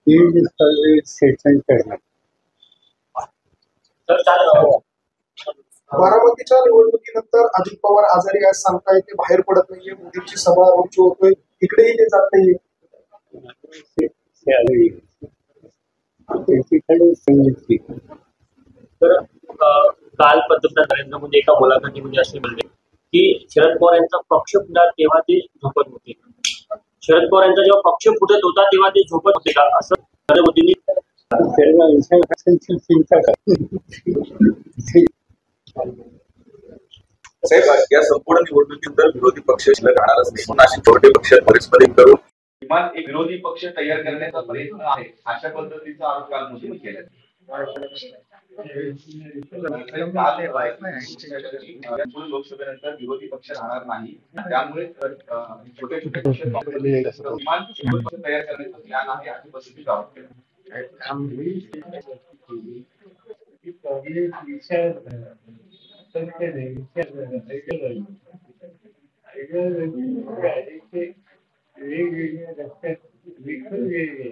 Field survey session करणार. बारामतीच्या निवडणुकीनंतर अजित पवार आजारी आज सांगताय ते बाहेर पडत नाहीये. मोदींची सभा रोड होतोय, इकडेही ते जात नाहीये. तर काल पंतप्रधान नरेंद्र मोदी एका मुलाखतीमध्ये असे म्हणले की शरद पवार यांचा पक्ष फुटला तेव्हा ते झोपत होते. शरद पवार यांचा जेव्हा पक्ष फुटत होता तेव्हा ते झोपत होते का, असं नरेंद्र मोदींनी चिंता साहेब, या संपूर्ण निवडणुकीनंतर विरोधी पक्ष शिल्लक राहणारच नाही म्हणून अशी छोटे पक्ष परस्पर करून किमान एक विरोधी पक्ष तयार करण्याचा प्रयत्न आहे, अशा पद्धतीचा आरोप काल मोदींनी केला. लोकसभेनंतर विरोधी पक्ष राहणार नाही, त्यामुळे छोटे छोटे पक्ष किमान पक्ष तयार करण्याचा प्लॅन आहे अशी पद्धतीचा आरोप केला. वेगवेगळ्या रस्त्यात विखुरलेले